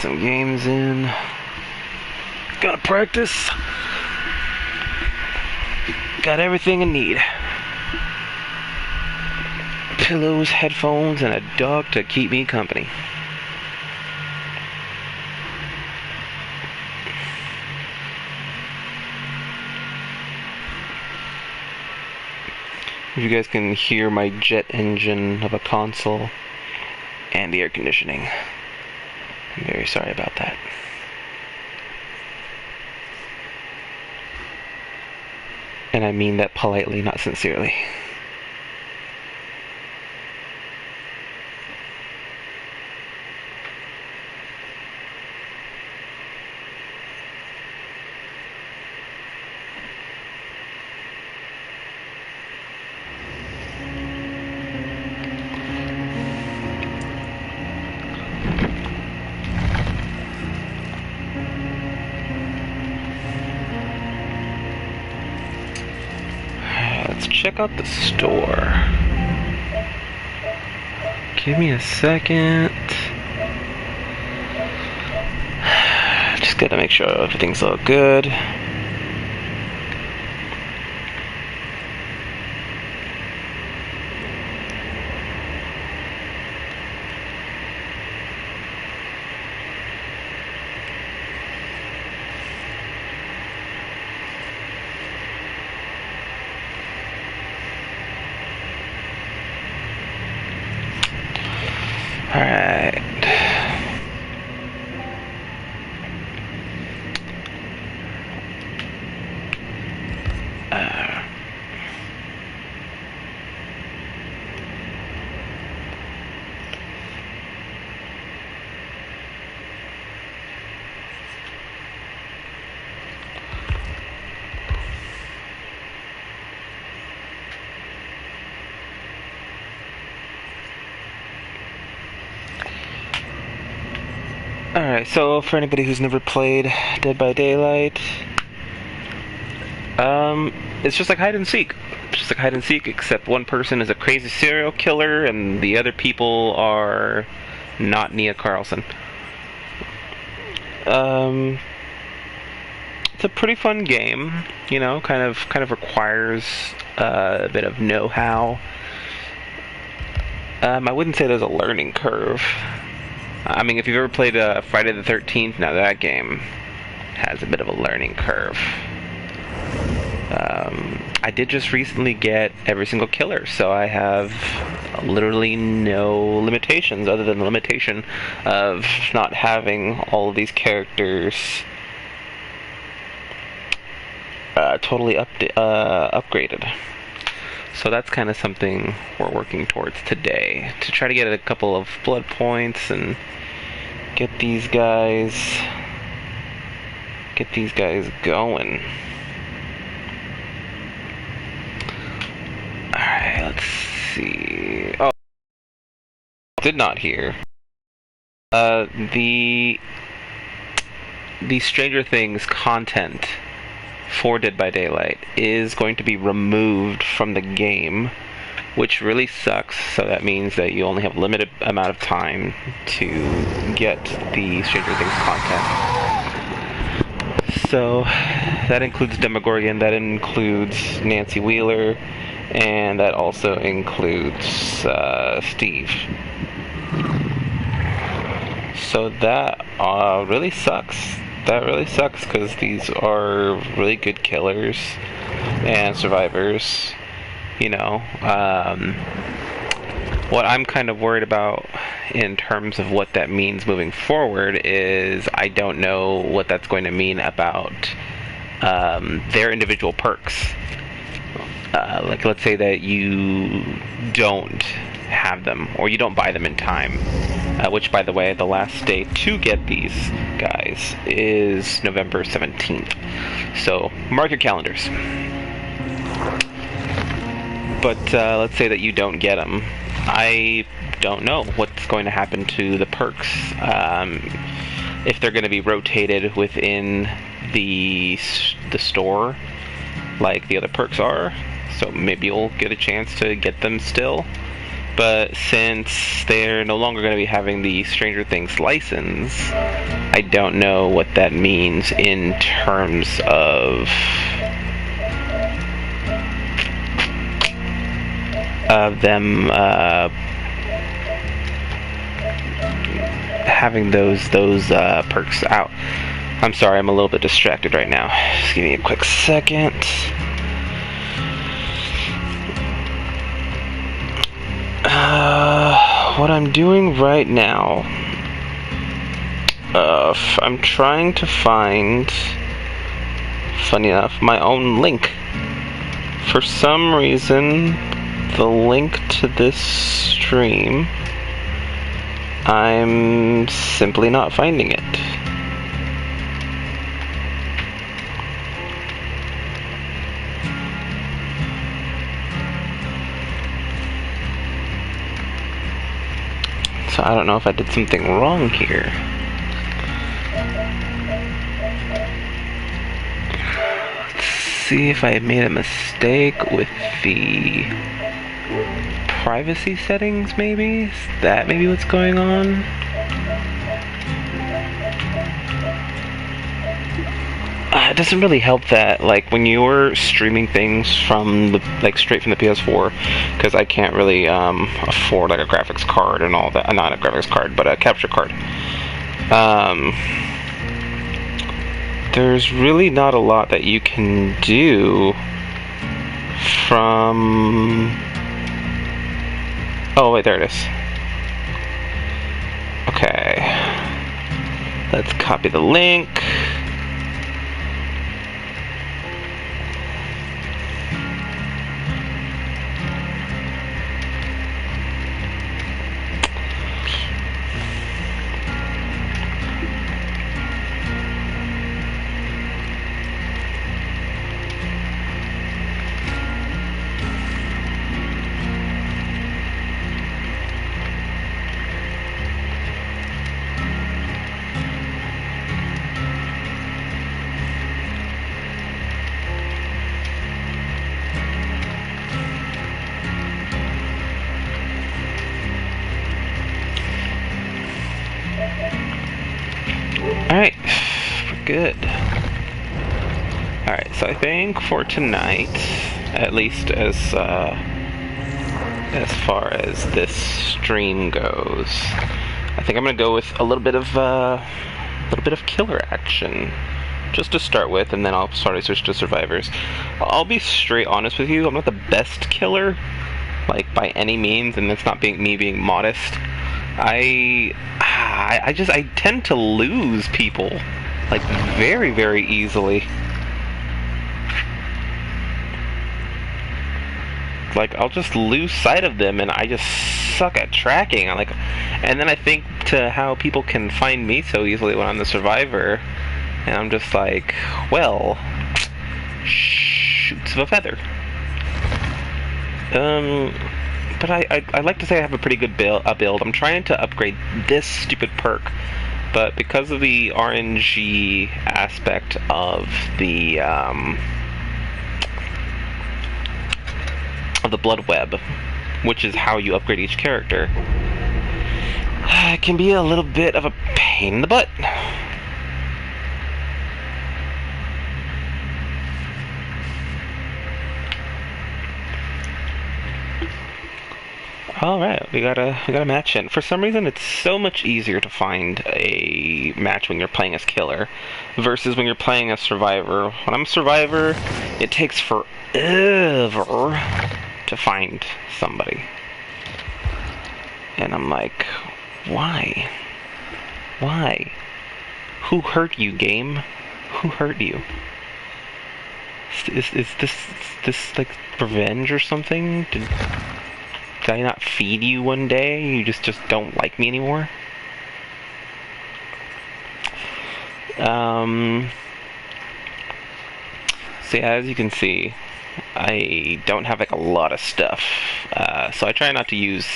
Some games in. Gotta practice. Got everything I need. Pillows, headphones, and a dog to keep me company. You guys can hear my jet engine of a console and the air conditioning. I'm very sorry about that. And I mean that politely, not sincerely. Let's check out the store. Give me a second. Just gotta make sure everything's all good. Alright. Alright, so for anybody who's never played Dead by Daylight, it's just like hide and seek. It's just like hide and seek, except one person is a crazy serial killer and the other people are not Nia Carlson. It's a pretty fun game, you know, kind of requires a bit of know-how. I wouldn't say there's a learning curve. I mean, if you've ever played Friday the 13th, now that game has a bit of a learning curve. I did just recently get every single killer, so I have literally no limitations other than the limitation of not having all of these characters totally upgraded. So that's kind of something we're working towards today, to try to get a couple of blood points and get these guys going. Alright, let's see. Oh, did not hear. The Stranger Things content for Dead by Daylight is going to be removed from the game, which really sucks. So that means that you only have a limited amount of time to get the Stranger Things content. So that includes Demogorgon, that includes Nancy Wheeler, and that also includes Steve. So that really sucks. That really sucks, because these are really good killers and survivors, you know. What I'm kind of worried about in terms of what that means moving forward is I don't know what that's going to mean about their individual perks. Like, let's say that you don't have them, or you don't buy them in time, which, by the way, the last day to get these guys is November 17th. So mark your calendars. But let's say that you don't get them. I don't know what's going to happen to the perks, if they're going to be rotated within the store like the other perks are. So maybe you'll get a chance to get them still. But since they're no longer going to be having the Stranger Things license, I don't know what that means in terms of them having those perks out. I'm sorry, I'm a little bit distracted right now. Just give me a quick second. What I'm doing right now, I'm trying to find, funny enough, my own link. For some reason, the link to this stream, I'm simply not finding it. So I don't know if I did something wrong here. Let's see if I made a mistake with the privacy settings, maybe? Is that maybe what's going on? It doesn't really help that, like, when you're streaming things from the, like, straight from the PS4, because I can't really afford, like, a graphics card and all that. Not a graphics card, but a capture card. There's really not a lot that you can do from... Oh, wait, there it is. Okay. Let's copy the link. Alright, we're good. Alright, so I think for tonight, at least as far as this stream goes, I think I'm gonna go with a little bit of killer action, just to start with, and then I'll probably switch to survivors. I'll be straight honest with you, I'm not the best killer, like, by any means, and that's not me being modest. I tend to lose people, like, very, very easily. Like, I'll just lose sight of them, and I just suck at tracking. And then I think to how people can find me so easily when I'm the survivor, and I'm just like, well, shoots of a feather. But I like to say I have a pretty good build. I'm trying to upgrade this stupid perk, but because of the RNG aspect of the blood web, which is how you upgrade each character, it can be a little bit of a pain in the butt. Alright, we got a match in. For some reason, it's so much easier to find a match when you're playing as killer versus when you're playing as survivor. When I'm a survivor, it takes forever to find somebody. And I'm like, why? Why? Who hurt you, game? Who hurt you? Is this like revenge or something? Did I not feed you one day? You just don't like me anymore? So yeah, as you can see, I don't have like a lot of stuff. So I try not to use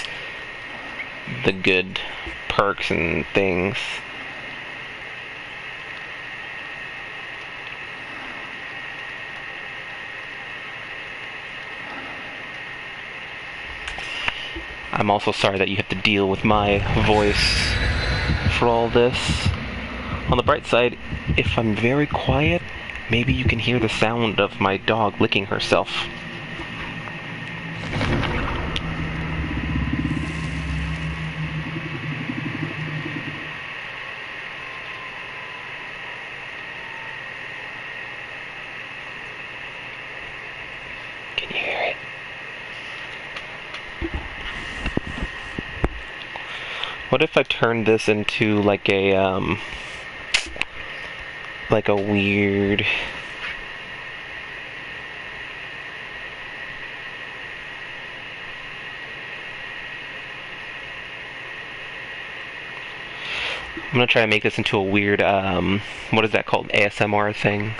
the good perks and things. I'm also sorry that you have to deal with my voice for all this. On the bright side, if I'm very quiet, maybe you can hear the sound of my dog licking herself. Can you hear it? What if I turned this into like a weird... I'm gonna try to make this into a weird, what is that called? ASMR thing.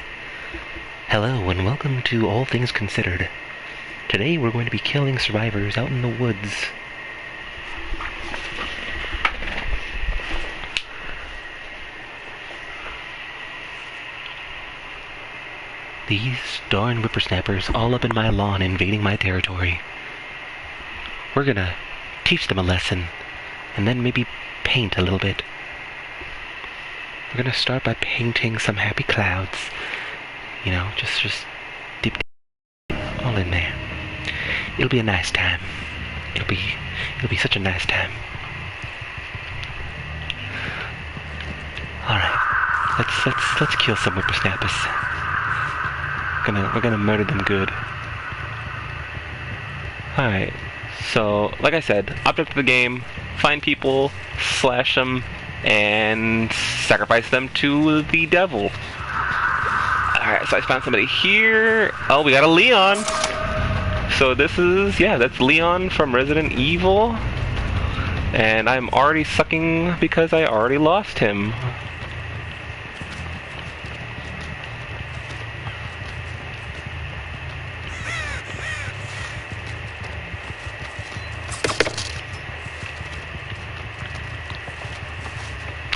Hello and welcome to All Things Considered. Today we're going to be killing survivors out in the woods. These darn whippersnappers all up in my lawn invading my territory. We're gonna teach them a lesson, and then maybe paint a little bit. We're gonna start by painting some happy clouds. You know, just dip all in there. It'll be a nice time. It'll be such a nice time. Alright. Let's kill some whippersnappers. We're gonna murder them good. Alright. So, like I said, object of the game, find people, slash them, and sacrifice them to the devil. Alright, so I found somebody here. Oh, we got a Leon. So this is, yeah, that's Leon from Resident Evil. And I'm already sucking because I already lost him.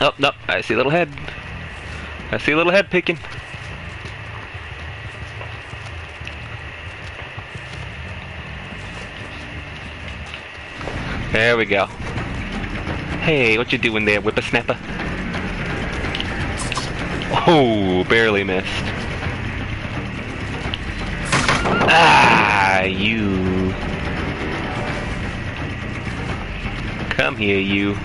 Oh, no, I see a little head. I see a little head peeking. There we go. Hey, what you doing there, whippersnapper? Oh, barely missed. Ah, you. Come here, you.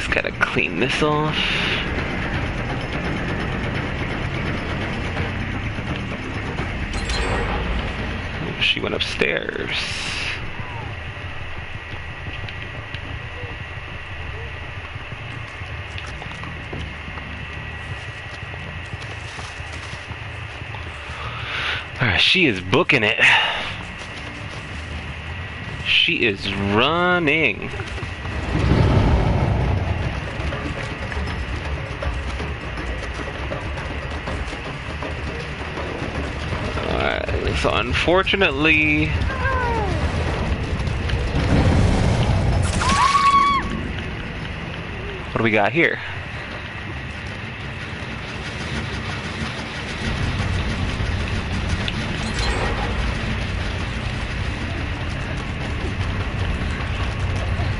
Gotta clean this off. Oh, she went upstairs. Alright, she is booking it. She is running. So unfortunately, what do we got here?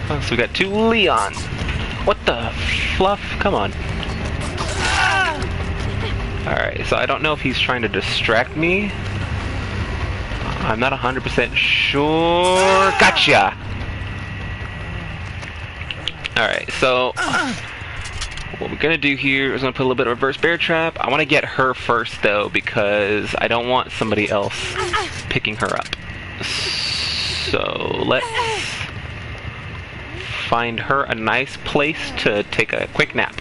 Oh, so we got two Leon. What the fluff? Come on. Alright, so I don't know if he's trying to distract me. I'm not 100% sure. Gotcha! Alright, so what we're gonna do here is gonna put a little bit of reverse bear trap. I want to get her first though, because I don't want somebody else picking her up. So let's find her a nice place to take a quick nap.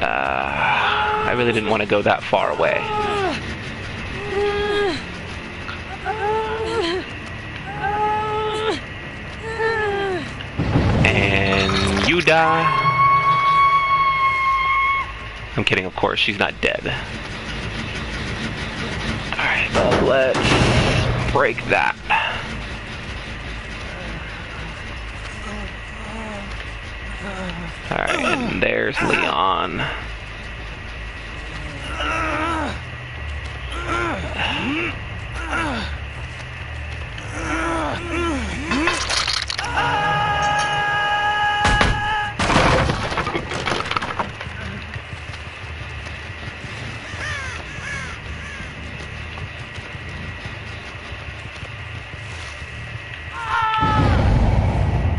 I really didn't want to go that far away. And you die. I'm kidding, of course, she's not dead. Alright, let's break that. Alright, and there's Leon.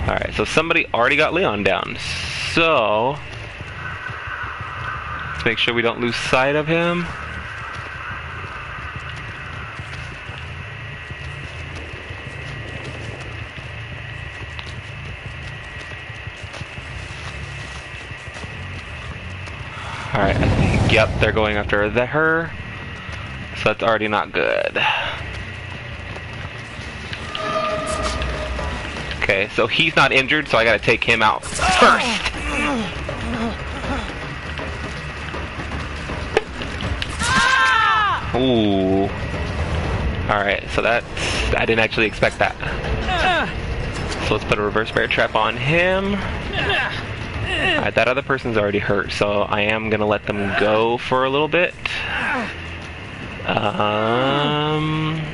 Alright, so somebody already got Leon down. So, let's make sure we don't lose sight of him. Alright, I think, yep, they're going after her. So that's already not good. Okay, so he's not injured, so I gotta take him out first. Ooh. Alright, so that's... I didn't actually expect that. So let's put a reverse bear trap on him. Alright, that other person's already hurt, so I am gonna let them go for a little bit.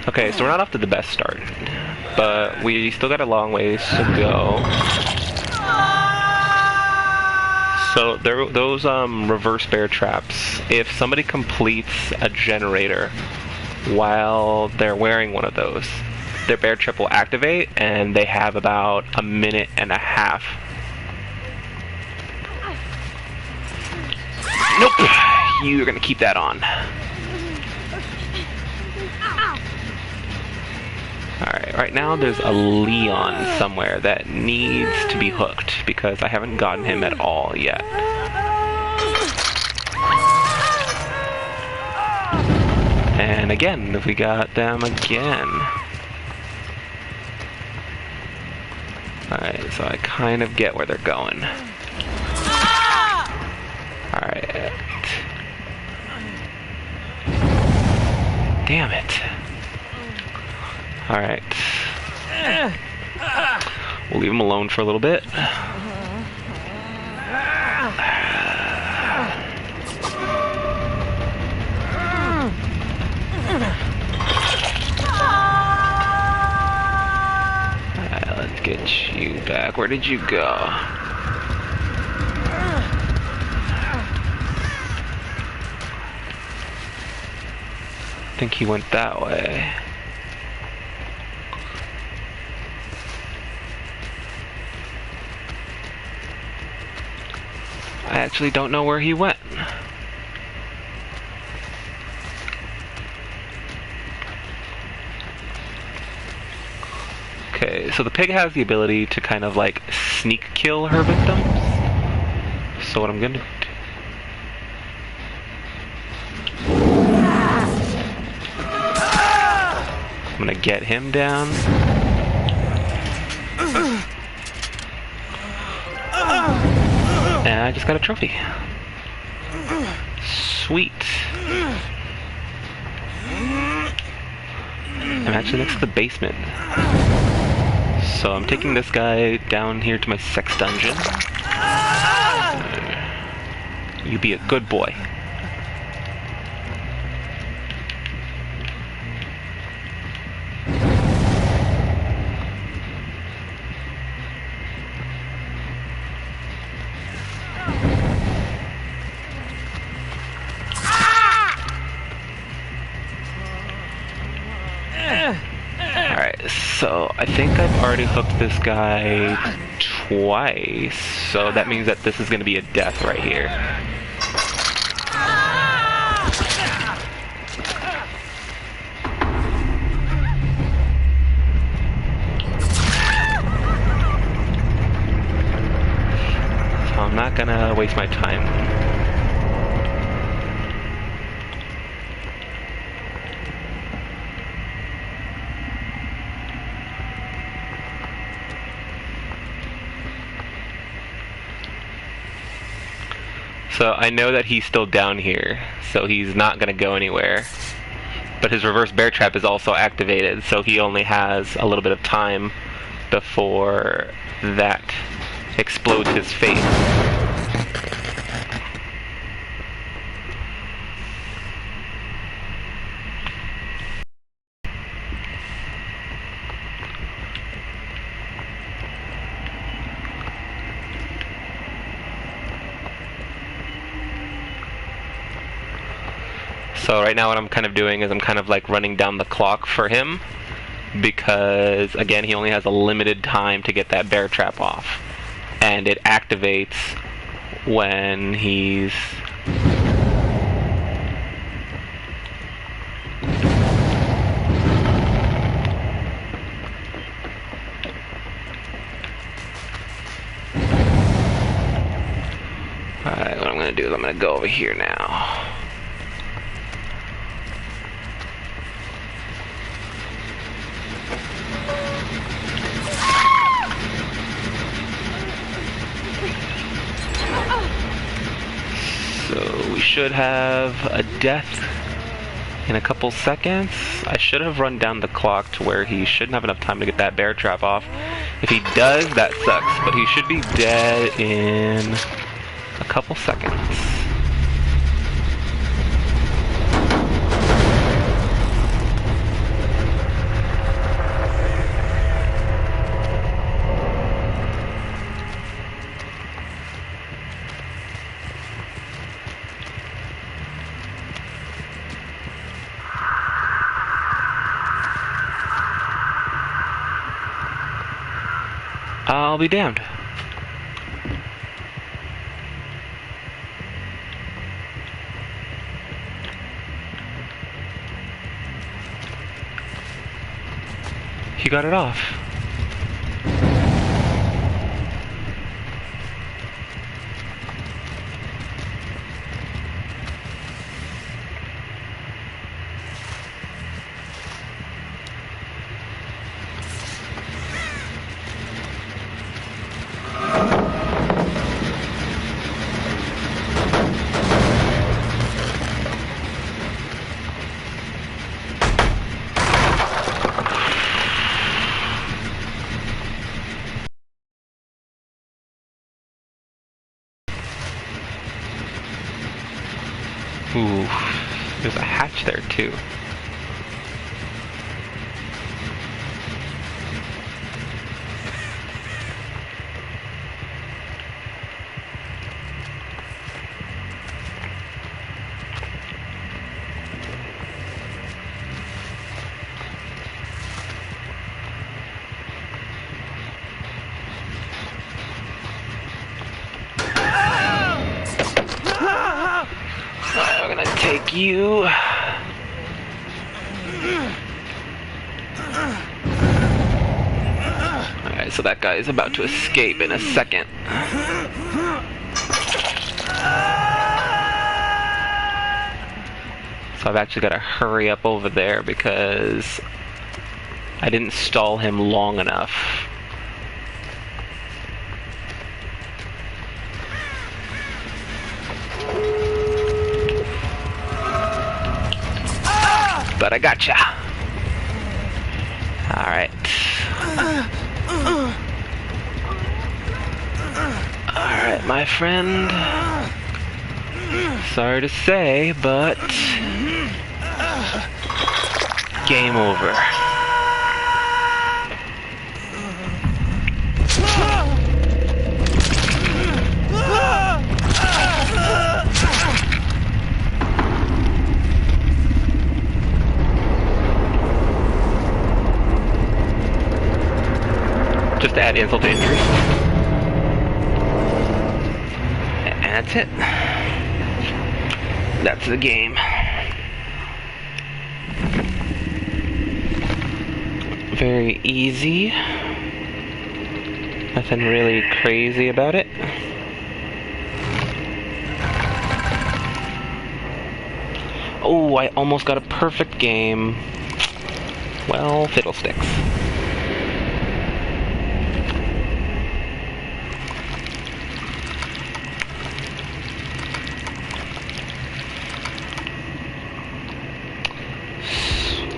Okay, so we're not off to the best start, but we still got a long ways to go. So those reverse bear traps, if somebody completes a generator while they're wearing one of those, their bear trap will activate, and they have about a minute and a half. Nope! You're gonna keep that on. Alright, right now there's a Leon somewhere that needs to be hooked because I haven't gotten him at all yet. And again, we got them again. Alright, so I kind of get where they're going. Alright. Damn it. Alright. We'll leave him alone for a little bit. Alright, let's get you back. Where did you go? I think he went that way. I actually don't know where he went. Okay, so the pig has the ability to kind of like sneak kill her victims. So what I'm gonna do... I'm gonna get him down. And I just got a trophy. Sweet. I'm actually next to the basement. So I'm taking this guy down here to my sex dungeon. You be a good boy. Alright, so I think I've already hooked this guy twice, so that means that this is going to be a death right here. So I'm not going to waste my time. So I know that he's still down here, so he's not going to go anywhere. but his reverse bear trap is also activated, so he only has a little bit of time before that explodes his face. So right now what I'm kind of doing is I'm kind of like running down the clock for him, because again he only has a limited time to get that bear trap off, and it activates when he's Alright, what I'm gonna do is I'm gonna go over here now. So we should have a death in a couple seconds. I should have run down the clock to where he shouldn't have enough time to get that bear trap off. If he does, that sucks, but he should be dead in a couple seconds. I'll be damned. He got it off. Ooh, there's a hatch there too. I'm gonna take you. Alright, so that guy is about to escape in a second. So I've actually got to hurry up over there because I didn't stall him long enough. But I gotcha. Alright. Alright, my friend. Sorry to say, but game over. Just to add insult to injury. And that's it. That's the game. Very easy. Nothing really crazy about it. Oh, I almost got a perfect game. Well, fiddlesticks.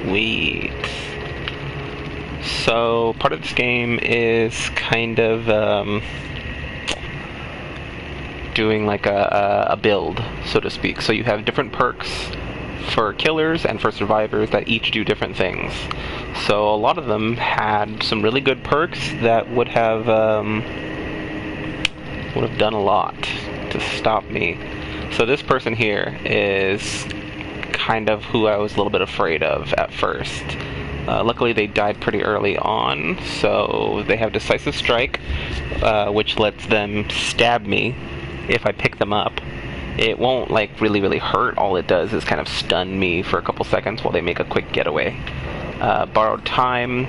Sweet. So, part of this game is kind of doing like a build, so to speak. So you have different perks for killers and for survivors that each do different things. So a lot of them had some really good perks that would have done a lot to stop me. So this person here is kind of who I was a little bit afraid of at first. Luckily they died pretty early on, so they have Decisive Strike, which lets them stab me if I pick them up. It won't like really hurt. All it does is kind of stun me for a couple seconds while they make a quick getaway. Borrowed Time,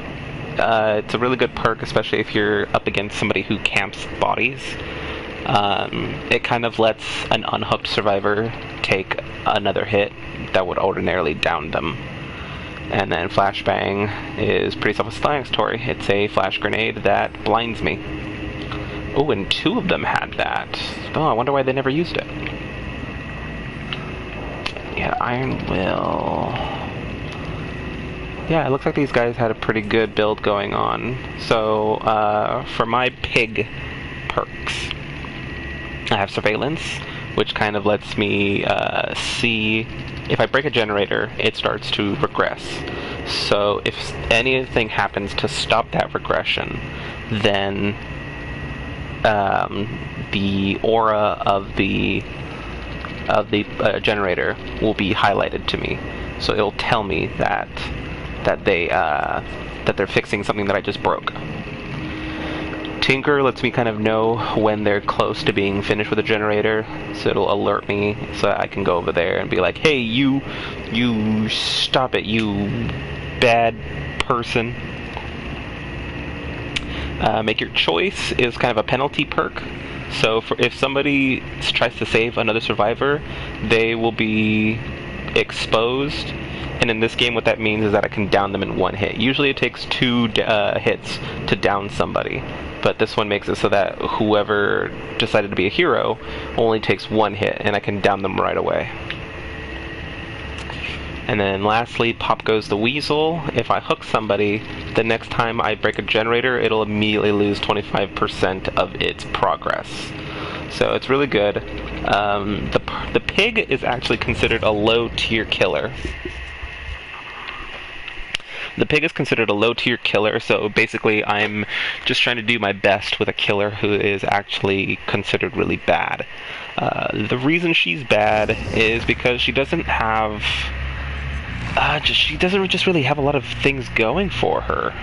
it's a really good perk, especially if you're up against somebody who camps bodies. It kind of lets an unhooked survivor take another hit that would ordinarily down them. And then Flashbang is pretty self-explanatory. It's a flash grenade that blinds me. Oh, and two of them had that. Oh, I wonder why they never used it. Yeah, Iron Will. Yeah, it looks like these guys had a pretty good build going on. So, for my pig perks, I have Surveillance, which kind of lets me see if I break a generator, it starts to regress. So if anything happens to stop that regression, then the aura of the generator will be highlighted to me. So it'll tell me that they're fixing something that I just broke. Tinker lets me kind of know when they're close to being finished with the generator, so it'll alert me so that I can go over there and be like, hey, you stop it, you bad person. Make Your Choice is kind of a penalty perk, so if somebody tries to save another survivor, they will be exposed, and in this game what that means is that I can down them in one hit. Usually it takes two hits to down somebody, but this one makes it so that whoever decided to be a hero only takes one hit, and I can down them right away. And then lastly, Pop Goes the Weasel. If I hook somebody, the next time I break a generator, it'll immediately lose 25% of its progress. So it's really good. The pig is actually considered a low-tier killer. The pig is considered a low-tier killer, so basically I'm just trying to do my best with a killer who is actually considered really bad. The reason she's bad is because she doesn't have... she doesn't just really have a lot of things going for her.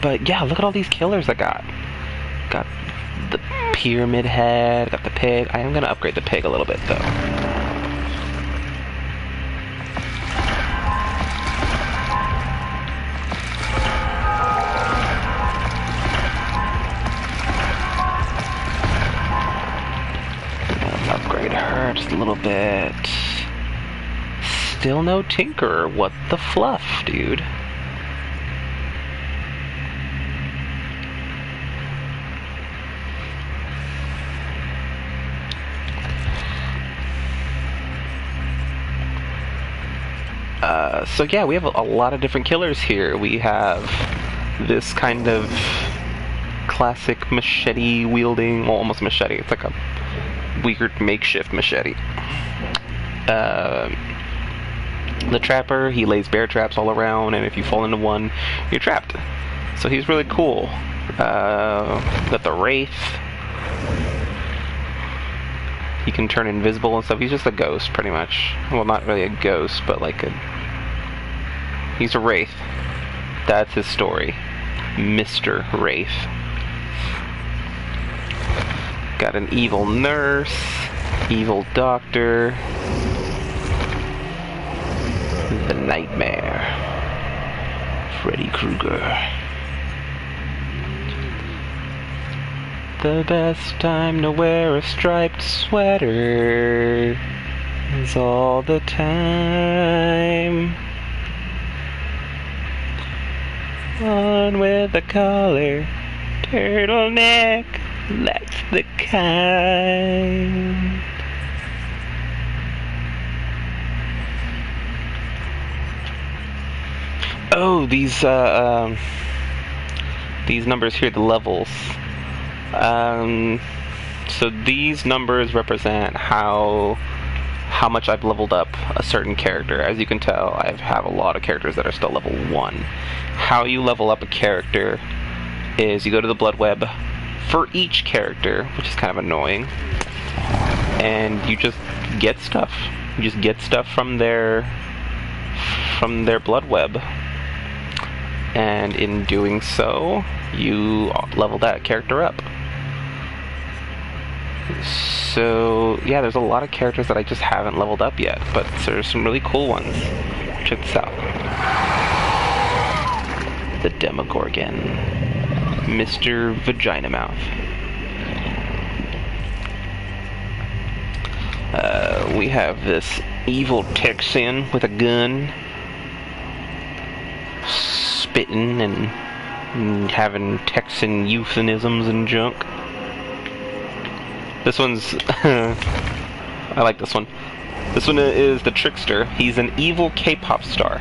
But yeah, look at all these killers I got. Got the Pyramid Head, got the pig. I am gonna upgrade the pig a little bit though. Let's upgrade her just a little bit. Still no Tinker. What the fluff, dude? So yeah, we have a lot of different killers here. We have this kind of classic machete wielding, well, almost machete. It's like a weird makeshift machete. The Trapper, he lays bear traps all around, and if you fall into one, you're trapped. So he's really cool. Got the Wraith. He can turn invisible and stuff. He's just a ghost, pretty much. Well, not really a ghost, but like he's a Wraith. That's his story. Mr. Wraith. Got an evil nurse, evil doctor, the Nightmare, Freddy Krueger. The best time to wear a striped sweater is all the time. One with a collar, turtleneck, that's the kind. Oh, these numbers here, the levels. So these numbers represent how much I've leveled up a certain character. As you can tell, I have a lot of characters that are still level 1. How you level up a character is you go to the blood web for each character, which is kind of annoying, and you just get stuff. You just get stuff from their blood web. And in doing so, you level that character up. So, yeah, there's a lot of characters that I just haven't leveled up yet, but there's some really cool ones. Check this out. The Demogorgon. Mr. Vagina Mouth. We have this evil Texan with a gun. Spitting and having Texan euphemisms and junk. This one's... I like this one. This one is the Trickster. He's an evil K-pop star.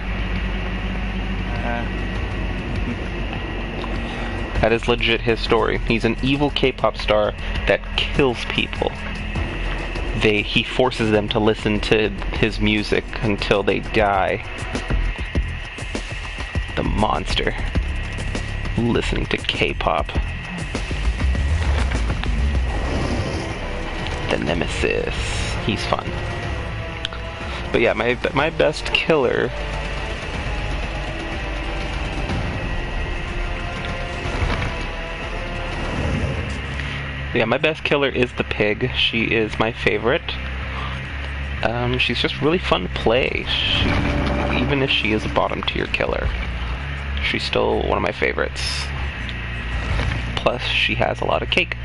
That is legit his story. He's an evil K-pop star that kills people. He forces them to listen to his music until they die. The monster. Listening to K-pop. The Nemesis. He's fun. But yeah, my best killer... Yeah, my best killer is the pig. She is my favorite. She's just really fun to play. Even if she is a bottom tier killer, she's still one of my favorites. Plus, she has a lot of cake.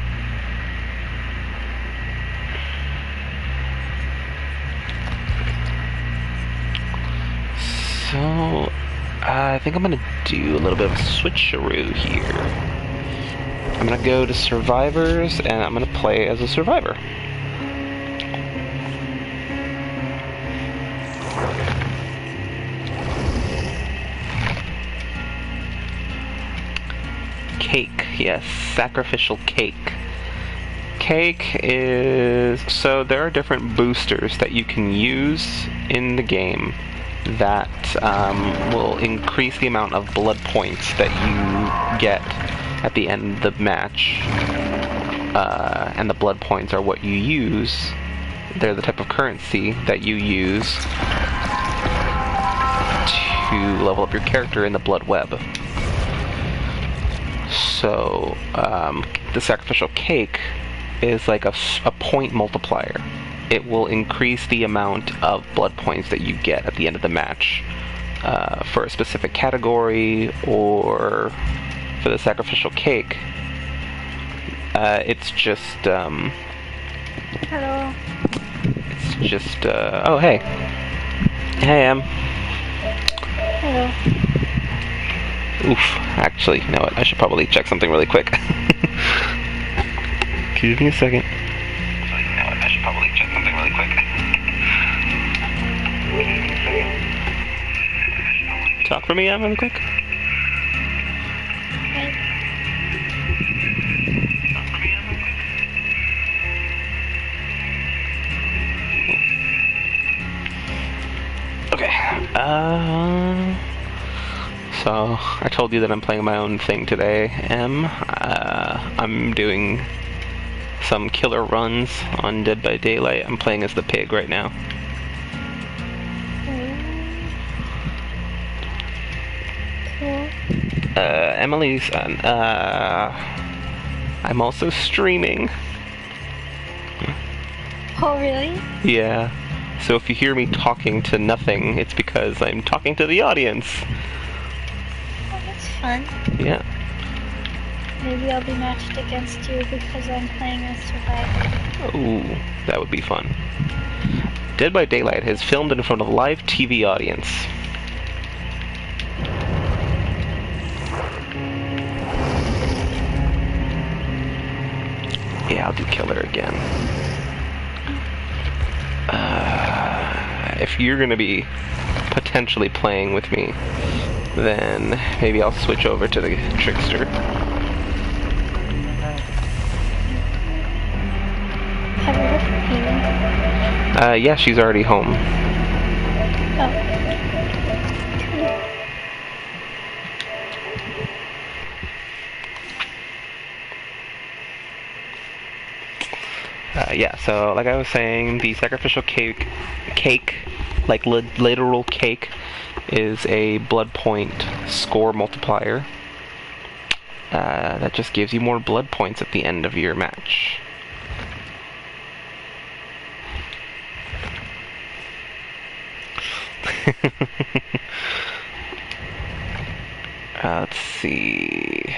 So, I think I'm gonna do a little bit of a switcheroo here. I'm gonna go to survivors, and I'm gonna play as a survivor. Cake, yes, sacrificial cake. Cake is... so there are different boosters that you can use in the game that will increase the amount of blood points that you get at the end of the match. And the blood points are what you use. They're the type of currency that you use to level up your character in the blood web. So, the sacrificial cake is like a point multiplier. It will increase the amount of blood points that you get at the end of the match for a specific category, or for the sacrificial cake. It's just, Hello. It's just, oh, hey. Hey, Hello. Oof, actually, you know what, I should probably check something really quick. Give me a second. Actually, you know what, I should probably check something really quick. Talk for me, really quick. Okay. So I told you that I'm playing my own thing today, I'm doing some killer runs on Dead by Daylight. I'm playing as the pig right now. Cool. Emily's, I'm also streaming. Oh, really? Yeah. So if you hear me talking to nothing, it's because I'm talking to the audience. Oh, that's fun. Yeah. Maybe I'll be matched against you because I'm playing as Survivor. Ooh, that would be fun. Dead by Daylight has filmed in front of a live TV audience. Yeah, I'll do killer again. If you're gonna be potentially playing with me, then maybe I'll switch over to the trickster. Have you heard from Amy? Yeah, she's already home. Yeah, so like I was saying, the sacrificial cake, like literal cake, is a blood point score multiplier. That just gives you more blood points at the end of your match. Let's see.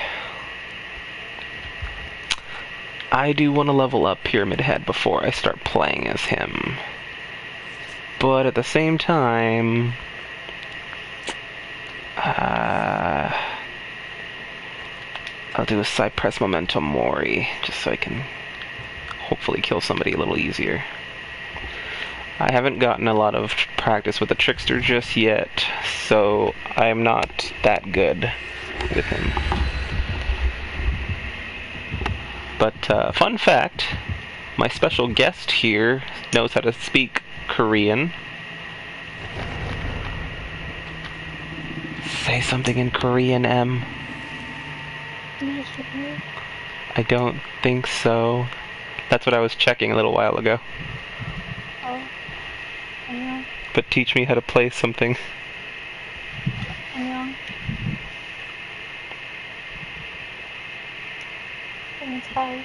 I do want to level up Pyramid Head before I start playing as him. But at the same time, I'll do a Cypress Memento Mori, just so I can hopefully kill somebody a little easier. I haven't gotten a lot of practice with the Trickster just yet, so I am not that good with him. But fun fact, my special guest here knows how to speak Korean. Say something in Korean, Em. I don't think so. That's what I was checking a little while ago. Oh, I know. But teach me how to play something. I know. Let me try.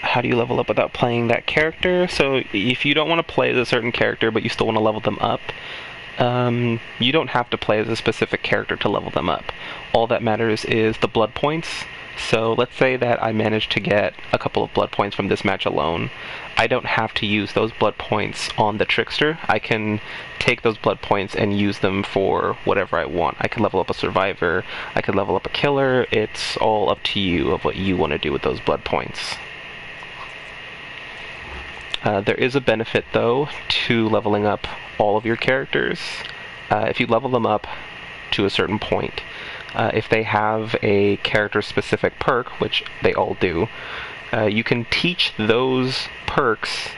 How do you level up without playing that character? So if you don't want to play as a certain character but you still want to level them up, you don't have to play as a specific character to level them up. All that matters is the blood points. So let's say that I managed to get a couple of blood points from this match alone. I don't have to use those blood points on the Trickster. I can take those blood points and use them for whatever I want. I can level up a survivor, I could level up a killer. It's all up to you of what you want to do with those blood points. There is a benefit, though, to leveling up all of your characters. If you level them up to a certain point, if they have a character-specific perk, which they all do, you can teach those perks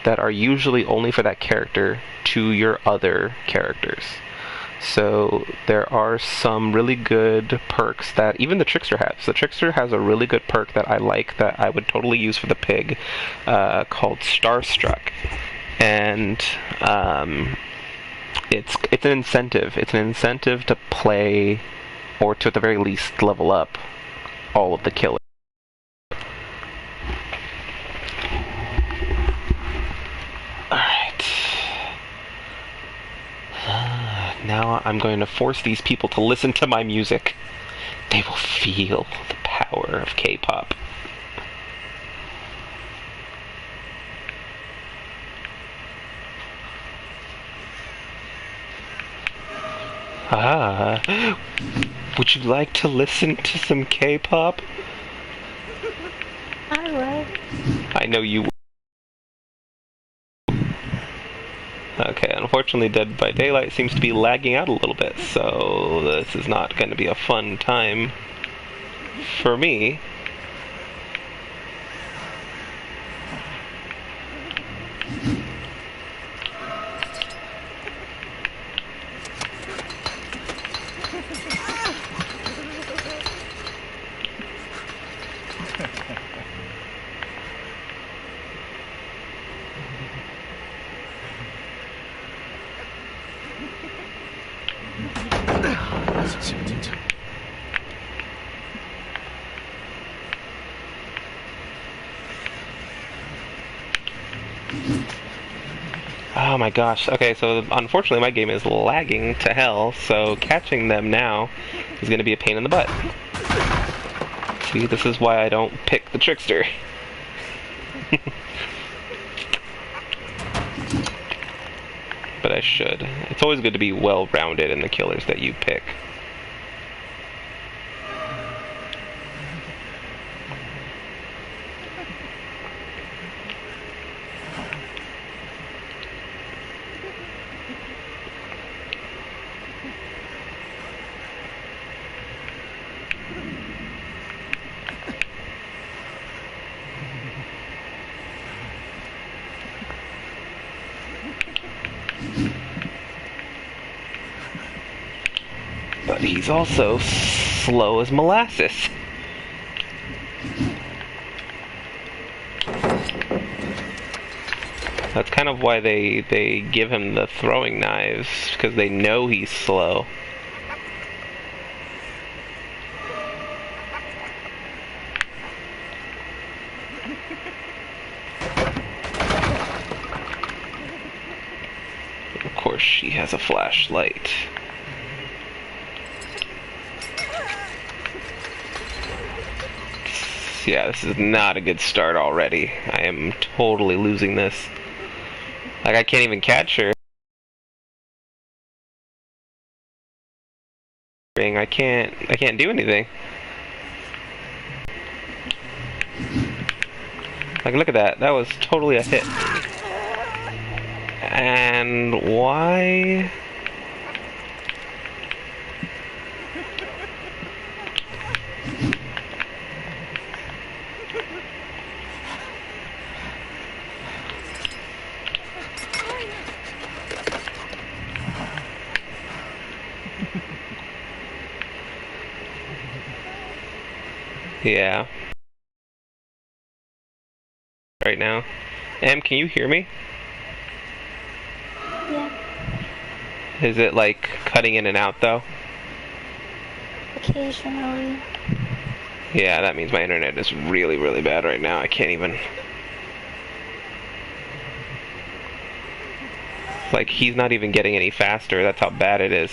that are usually only for that character to your other characters. So there are some really good perks that even the Trickster has. The Trickster has a really good perk that I like that I would totally use for the pig, called Starstruck. And it's an incentive. It's an incentive to play, or to at the very least level up, all of the killers. Alright. Now I'm going to force these people to listen to my music. They will feel the power of K-pop. Would you like to listen to some K-pop? I will. I know you would. Okay, unfortunately Dead by Daylight seems to be lagging out a little bit, so this is not going to be a fun time for me. Oh my gosh. Okay, so unfortunately my game is lagging to hell, so catching them now is going to be a pain in the butt. See, this is why I don't pick the Trickster. But I should. It's always good to be well-rounded in the killers that you pick. he's also slow as molasses. That's kind of why they give him the throwing knives, because they know he's slow. Of course, she has a flashlight. Yeah, this is not a good start already. I am totally losing this. Like, I can't even catch her. I can't do anything. Like, look at that. That was totally a hit. And why? Yeah. Right now. Em, can you hear me? Yeah. Is it like cutting in and out though? Occasionally. Yeah, that means my internet is really, really bad right now. I can't even... Like, he's not even getting any faster. That's how bad it is.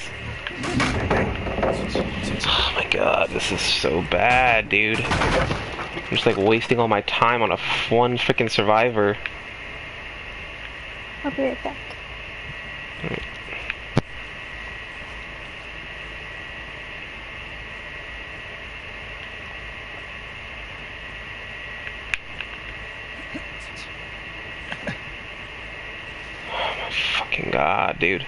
Oh my god, this is so bad, dude. I'm just like wasting all my time on one freaking survivor. I'll be right back. Oh my fucking god, dude.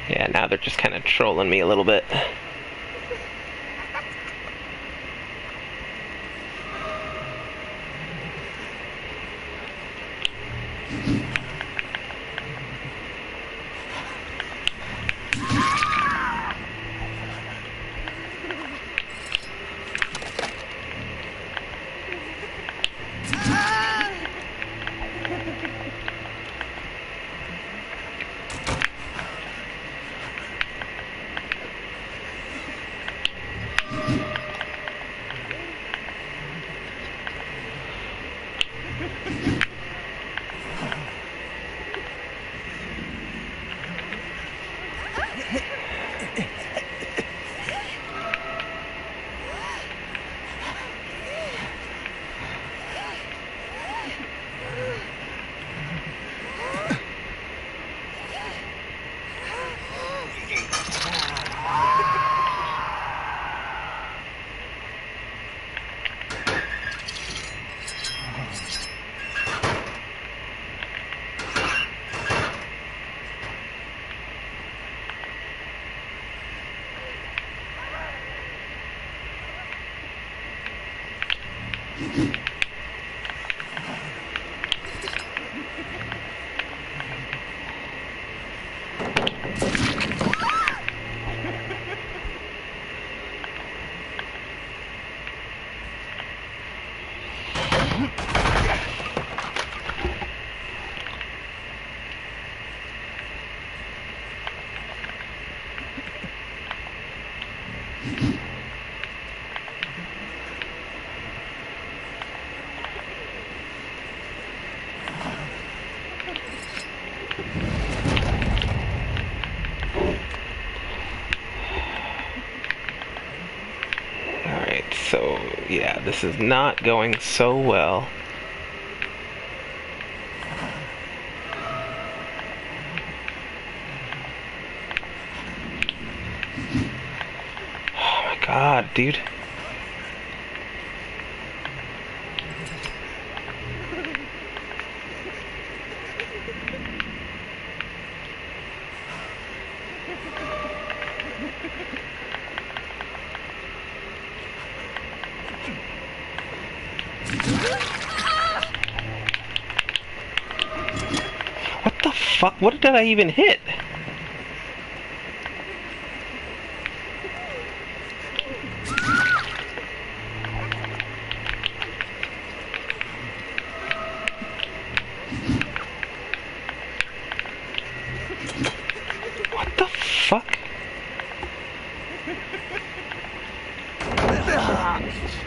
Yeah, now they're just kind of trolling me a little bit. Alright, so yeah, this is not going so well. Oh my god, dude. What the fuck? What did I even hit? What the fuck?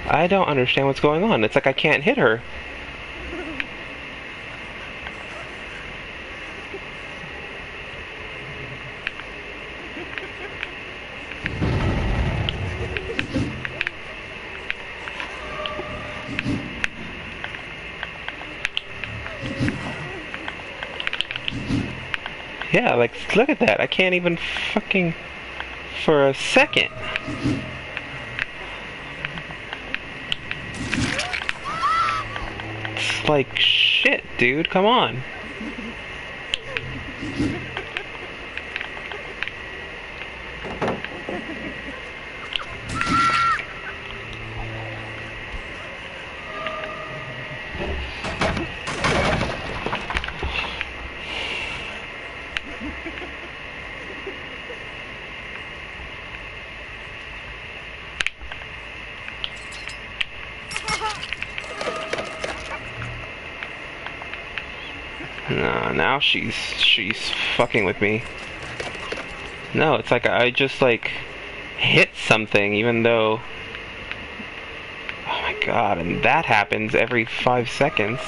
I don't understand what's going on. It's like I can't hit her. Yeah, like, look at that. I can't even fucking... for a second. It's like, shit, dude. Come on. No, now she's fucking with me. No, it's like I just like hit something even though... Oh my god, and that happens every 5 seconds.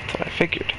That's what I figured.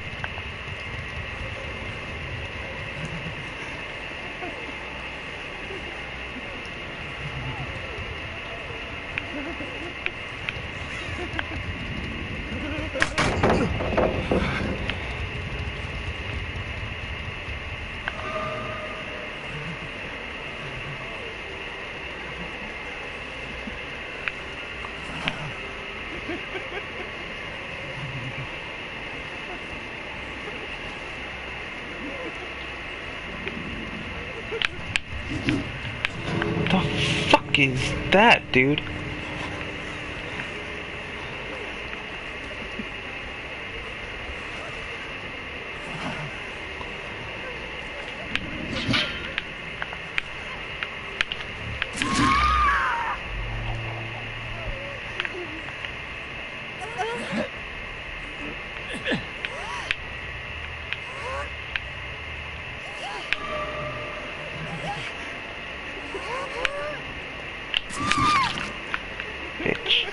is that, dude? Bitch.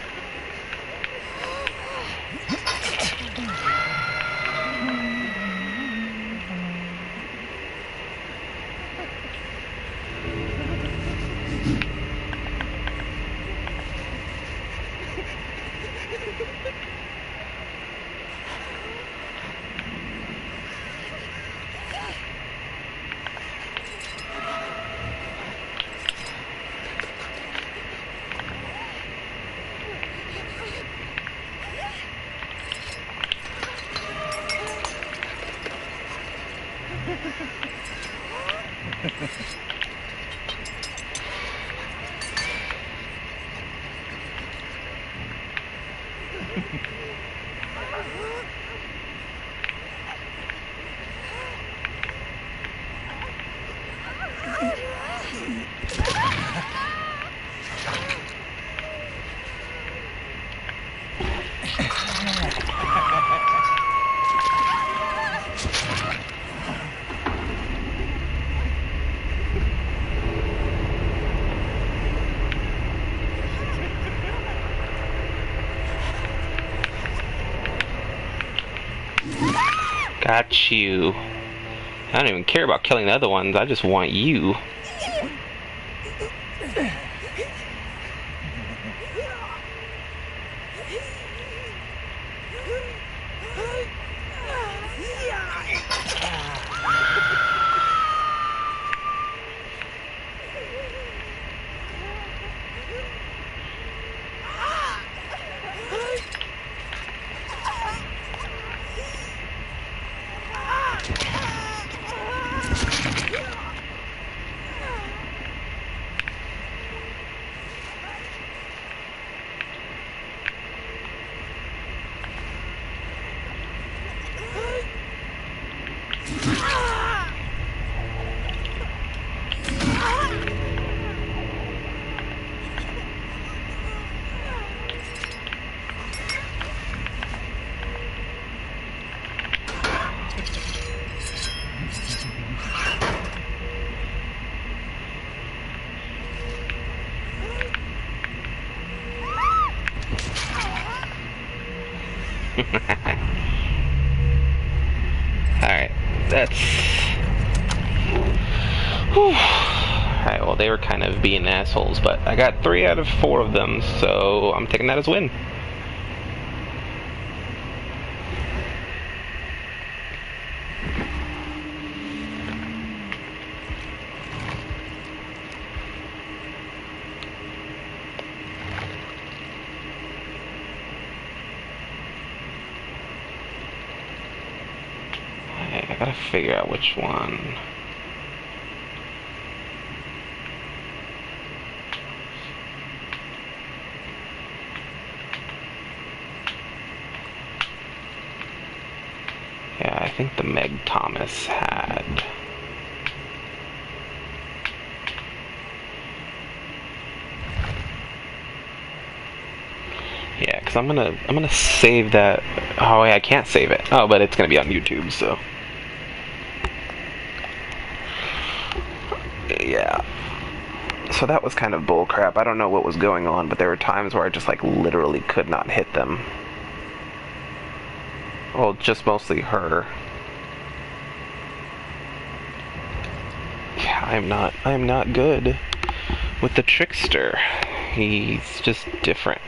Got you. I don't even care about killing the other ones, I just want you. Alright, that's... Whew. Alright, well they were kind of being assholes, but I got 3 out of 4 of them, so I'm taking that as a win. I gotta figure out which one. Yeah, I think the Meg Thomas had. Yeah, because I'm gonna save that. Oh yeah, I can't save it. Oh, but it's gonna be on YouTube, so. Yeah. So that was kind of bullcrap. I don't know what was going on, but there were times where I just like literally could not hit them. Well, just mostly her. Yeah, I am not good with the trickster. He's just different.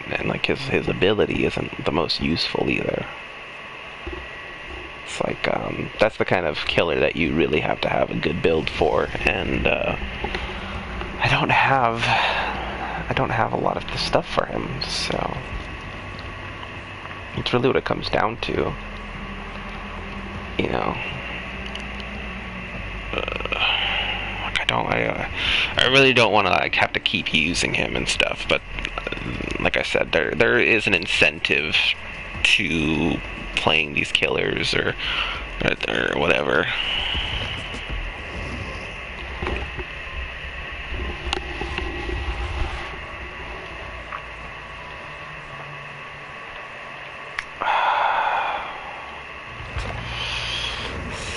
And like his ability isn't the most useful either. It's like, that's the kind of killer that you really have to have a good build for, and I don't have a lot of the stuff for him, so it's really what it comes down to, you know. Like I really don't want to like have to keep using him and stuff. But like I said, there is an incentive to playing these killers or whatever.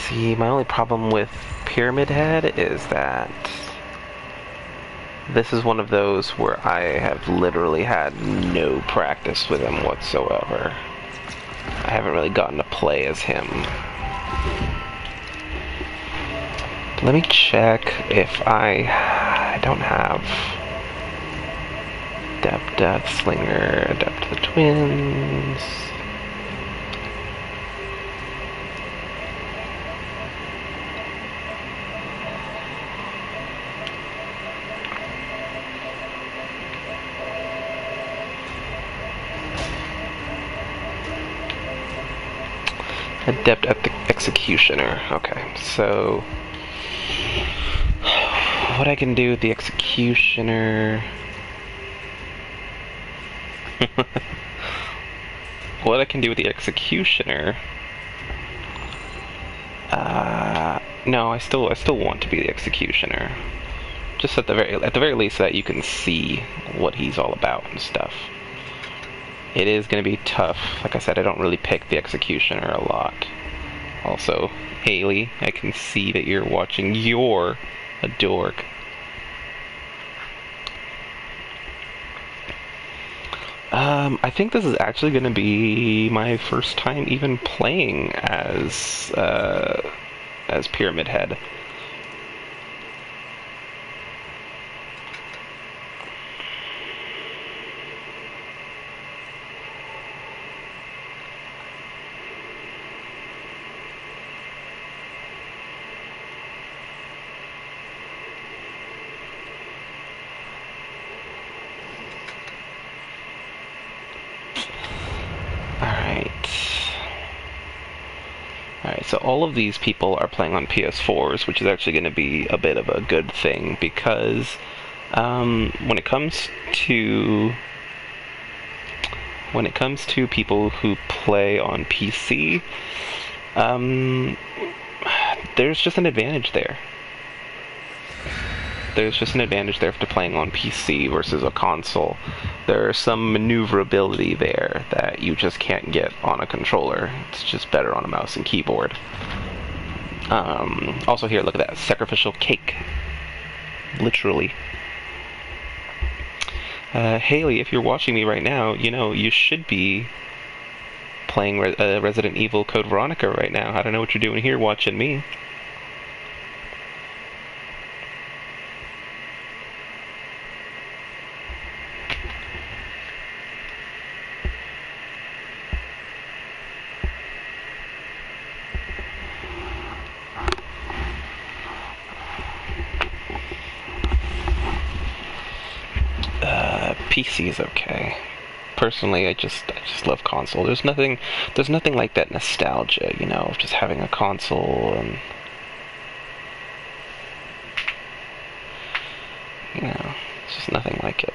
See, my only problem with Pyramid Head is that this is one of those where I have literally had no practice with him whatsoever. I haven't really gotten to play as him. Let me check if I don't have Death Slinger, Adept to the Twins. Adept at the Executioner. Okay, so what I can do with the Executioner... what I can do with the Executioner... no, I still want to be the Executioner. Just at the very least, so that you can see what he's all about and stuff. It is going to be tough. Like I said, I don't really pick the Executioner a lot. Also, Haley, I can see that you're watching. You're a dork. I think this is actually going to be my first time even playing as Pyramid Head. Alright, so all of these people are playing on PS4s, which is actually going to be a bit of a good thing, because when it comes to people who play on PC, there's just an advantage there. There's just an advantage there for playing on PC versus a console. There's some maneuverability there that you just can't get on a controller. It's just better on a mouse and keyboard. Also here, look at that. Sacrificial cake. Literally. Haley, if you're watching me right now, you know, you should be playing Resident Evil Code Veronica right now. I don't know what you're doing here watching me. PC is okay. Personally, I just love console. There's nothing like that nostalgia, you know, of just having a console and, you know, it's just nothing like it.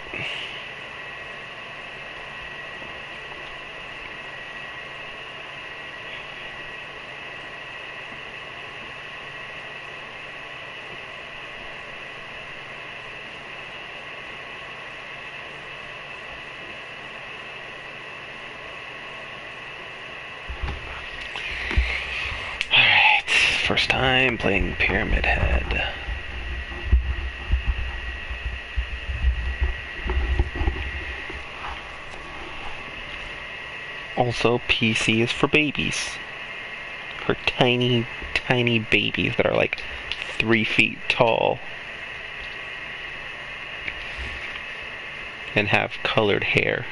First time playing Pyramid Head. Also, PC is for babies. For tiny, tiny babies that are like 3 feet tall. And have colored hair.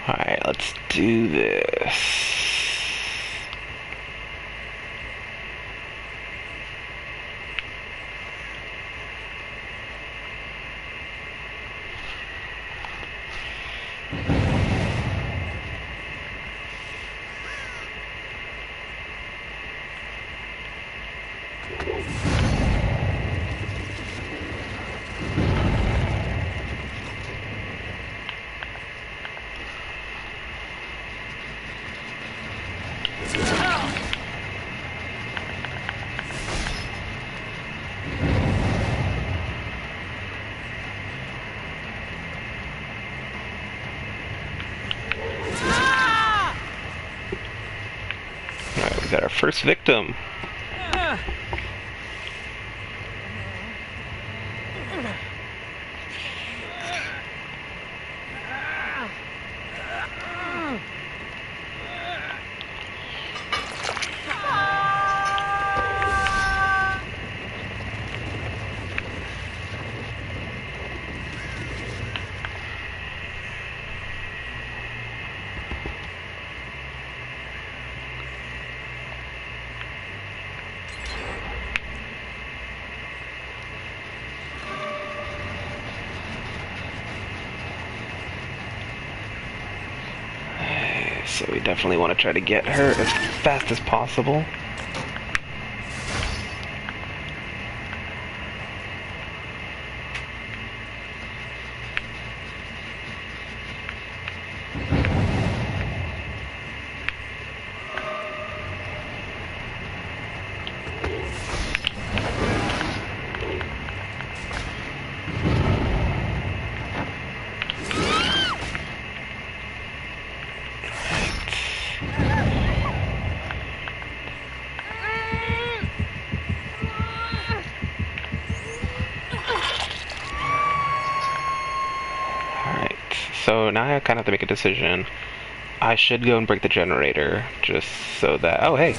Alright, let's do this. Alright, we got our first victim. So we definitely want to try to get her as fast as possible. So now I kind of have to make a decision. I should go and break the generator, just so that... Oh, hey!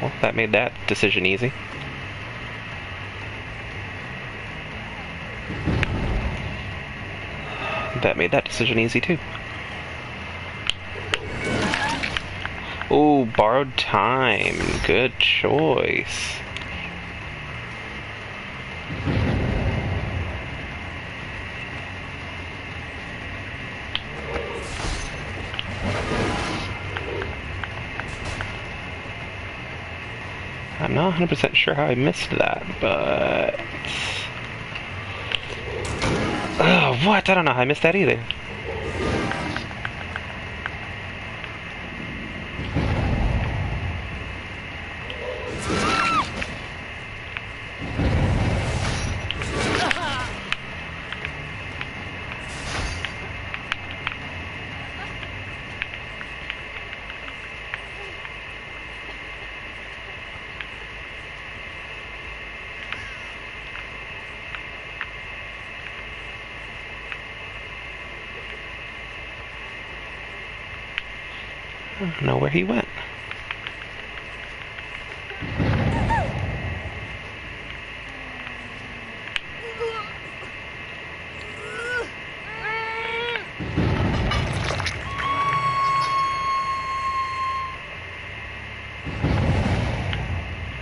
Well, that made that decision easy. That made that decision easy, too. Oh, borrowed time. Good choice. I'm not 100% sure how I missed that, but... Oh, what? I don't know how I missed that either. I don't know where he went.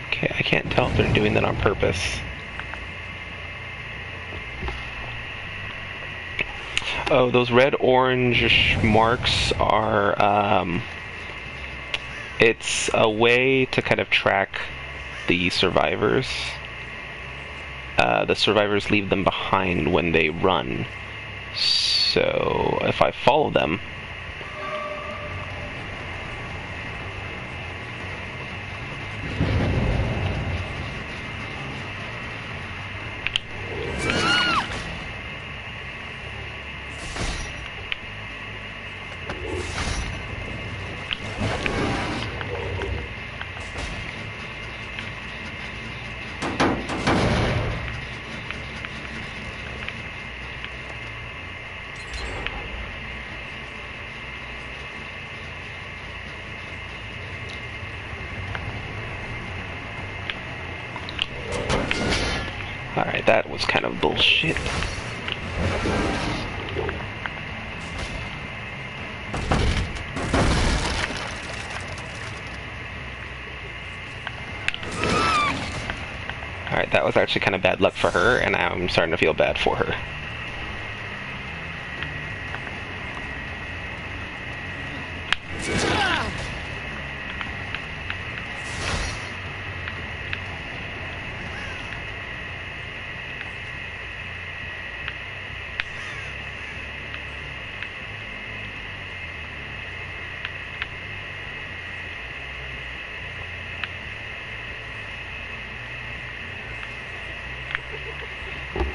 Okay, I can't tell if they're doing that on purpose. Oh, those red-orange marks are, it's a way to kind of track the survivors. The survivors leave them behind when they run. So, if I follow them... Alright, that was kind of bullshit. Alright, That was actually kind of bad luck for her, and I'm starting to feel bad for her.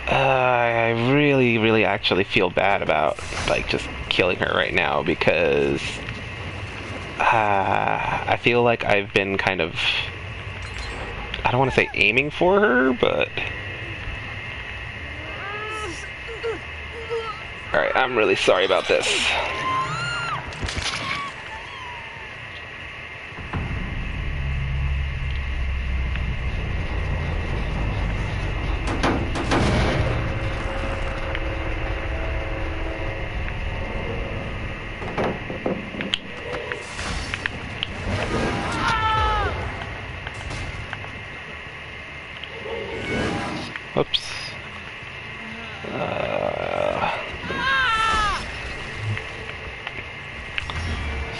I really actually feel bad about, like, just killing her right now, because I feel like I've been kind of, I don't want to say aiming for her, but alright, I'm really sorry about this. Whoops.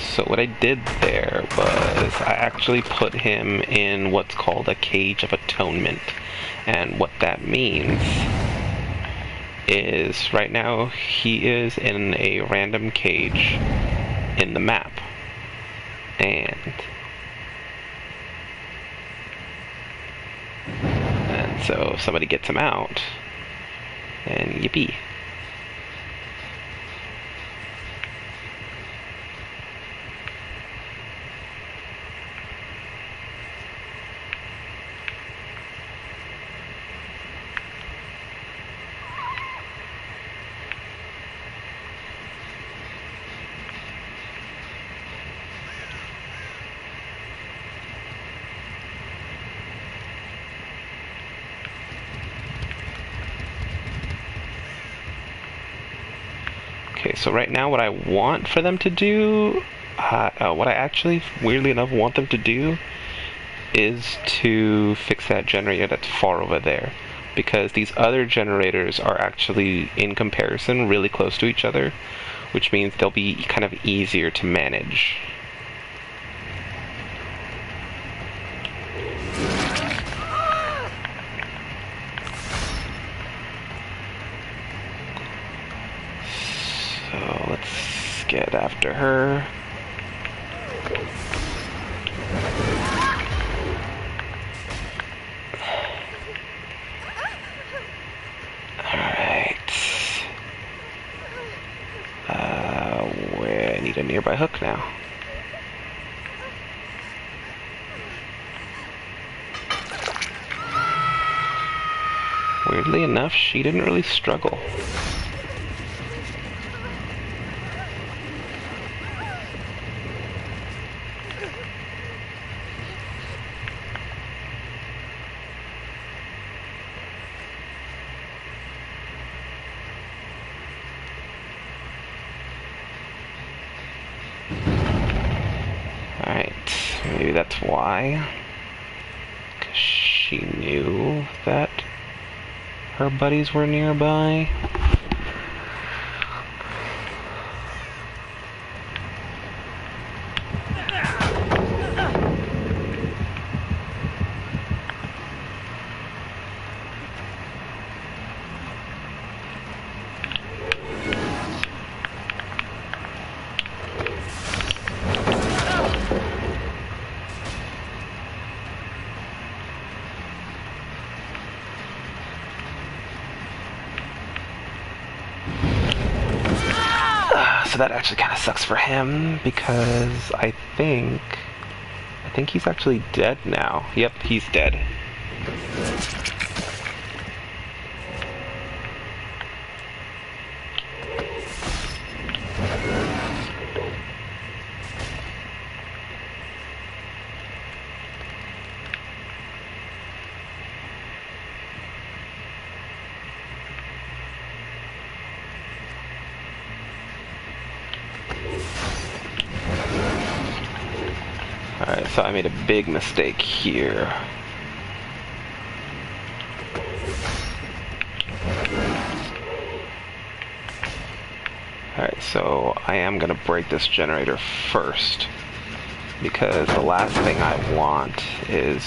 So what I did there was I actually put him in what's called a Cage of Atonement. And what that means is right now he is in a random cage in the map. And so if somebody gets him out, then yippee. Okay, so right now what I want for them to do, what I actually, weirdly enough, want them to do is to fix that generator that's far over there. Because these other generators are actually, in comparison, really close to each other, which means they'll be kind of easier to manage. So let's get after her. Alright. I need a nearby hook now. Weirdly enough, she didn't really struggle. Alright, maybe that's why. 'Cause she knew that her buddies were nearby. So that actually kind of sucks for him, because I think he's actually dead now. Yep, he's dead. Alright, so I made a big mistake here. Alright, so I am going to break this generator first, because the last thing I want is...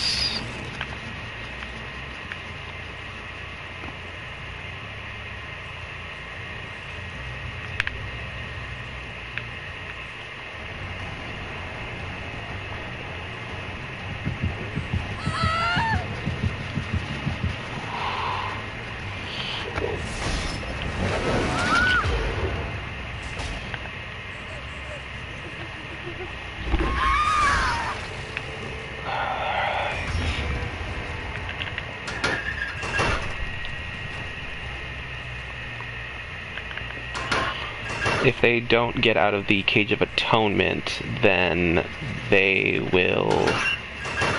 If they don't get out of the Cage of Atonement, then they will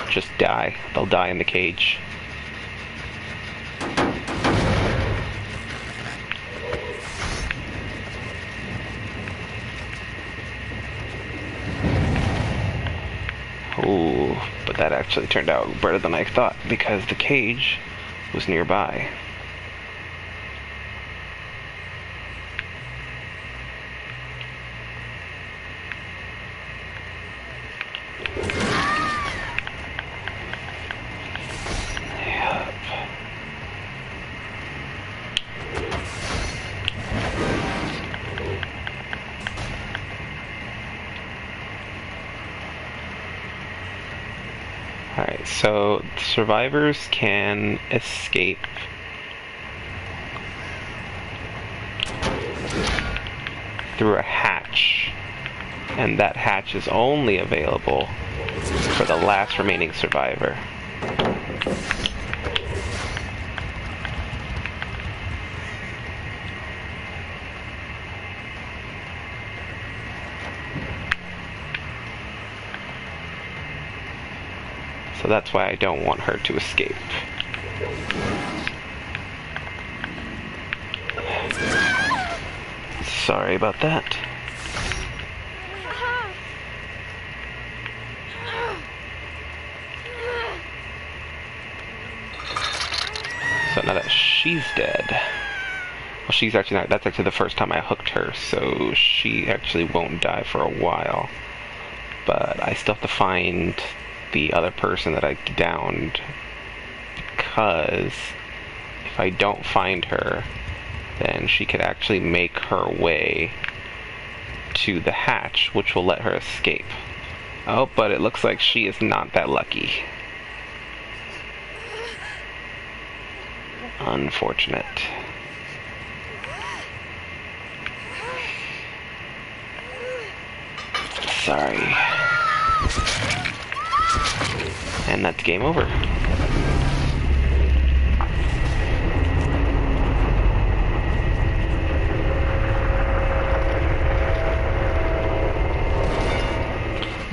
just die. They'll die in the cage. Ooh, but that actually turned out better than I thought, because the cage was nearby. Alright, so survivors can escape through a hatch, and that hatch is only available for the last remaining survivor. So that's why I don't want her to escape. Sorry about that. So now that she's dead, well, she's actually not, that's actually the first time I hooked her, so she actually won't die for a while. But I still have to find the other person that I downed, because if I don't find her, then she could actually make her way to the hatch, which will let her escape. Oh, but it looks like she is not that lucky. Unfortunate. Sorry. And that's game over.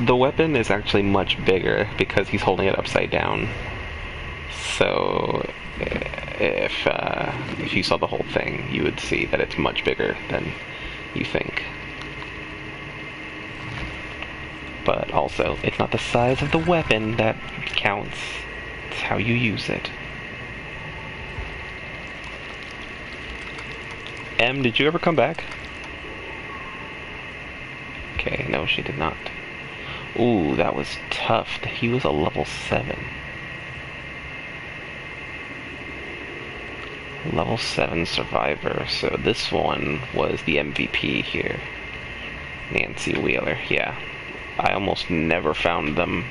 The weapon is actually much bigger because he's holding it upside down. So if you saw the whole thing, you would see that it's much bigger than you think. But also, it's not the size of the weapon that counts, it's how you use it. Em, did you ever come back? Okay, no, she did not. Ooh, that was tough. He was a level 7. Level 7 survivor, so this one was the MVP here. Nancy Wheeler, yeah. I almost never found them.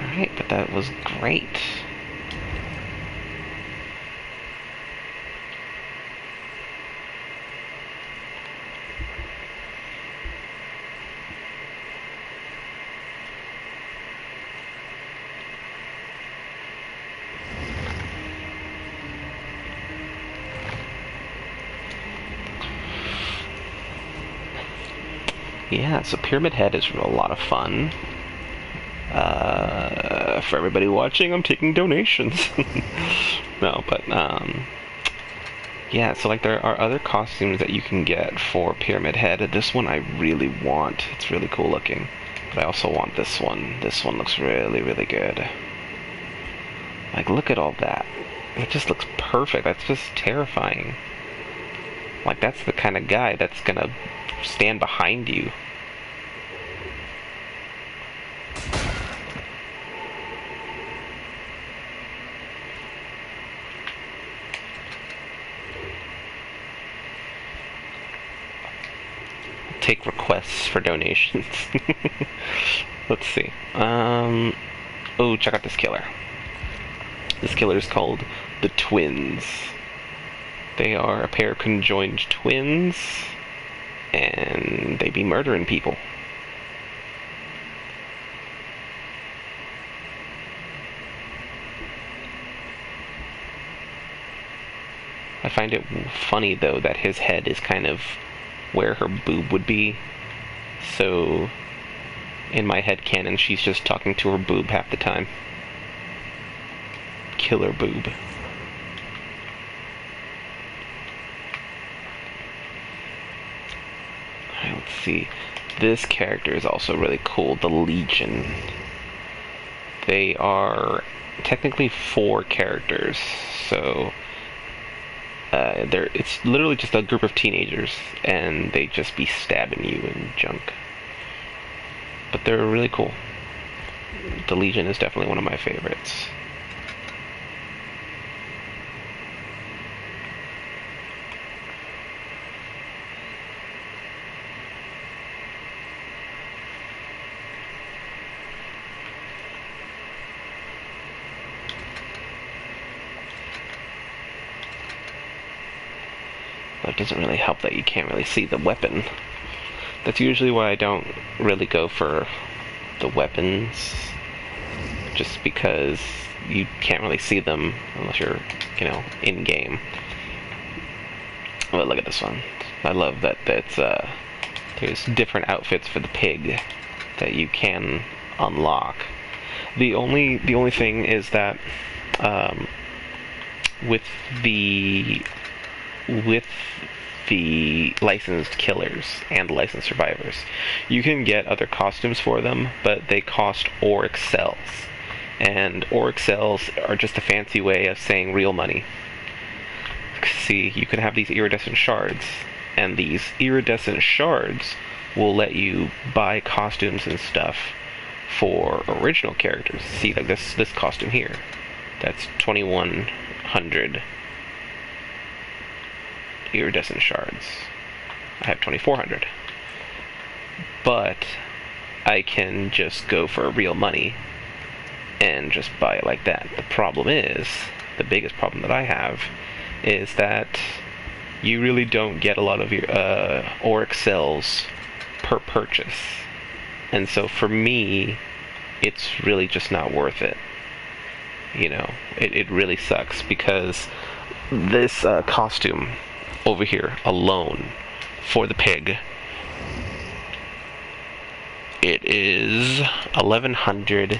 Alright, but that was great. Yeah, so Pyramid Head is a lot of fun. For everybody watching, I'm taking donations. No, but Yeah, so like there are other costumes that you can get for Pyramid Head. This one I really want. It's really cool looking. But I also want this one. This one looks really, really good. Like, look at all that. It just looks perfect. That's just terrifying. Like, that's the kind of guy that's gonna stand behind you. Take requests for donations. Let's see. Oh, check out this killer. This killer is called the Twins. They are a pair of conjoined twins, and they be murdering people. I find it funny, though, that his head is kind of where her boob would be. So, in my head canon, she's just talking to her boob half the time. Killer boob. Alright, let's see. This character is also really cool, the Legion. They are technically 4 characters, so it's literally just a group of teenagers, and they just be stabbing you and junk. But they're really cool. The Legion is definitely one of my favorites. It doesn't really help that you can't really see the weapon. That's usually why I don't really go for the weapons, just because you can't really see them unless you're, in game. But look at this one. I love that there's different outfits for the pig that you can unlock. The only thing is that with the licensed killers and licensed survivors, you can get other costumes for them, but they cost Auric cells. And Auric cells are just a fancy way of saying real money. See, you can have these iridescent shards, and these iridescent shards will let you buy costumes and stuff for original characters. See, like this costume here. That's 2,100 iridescent shards. I have 2,400. But I can just go for real money and just buy it like that. The problem is, the biggest problem that I have, is that you really don't get a lot of your Auric cells per purchase. And so for me, it's really just not worth it. It really sucks, because this costume over here alone for the pig, it is $1,188.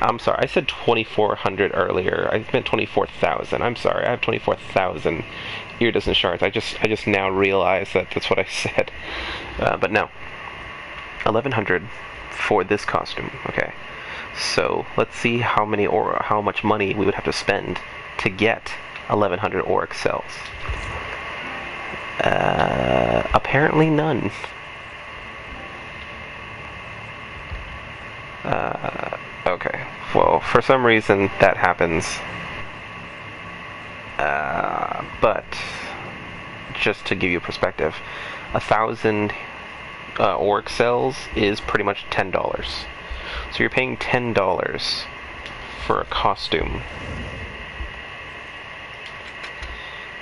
I'm sorry, I said 2,400 earlier. I meant 24,000. I'm sorry, I have 24,000 iridescent shards. I just now realized that that's what I said. But no, 1,100 for this costume. Okay, so let's see how much money we would have to spend to get 1,100 Auric cells. Apparently none. Okay. Well, for some reason that happens. But just to give you a perspective, 1,000 Auric cells is pretty much $10. So you're paying $10 for a costume.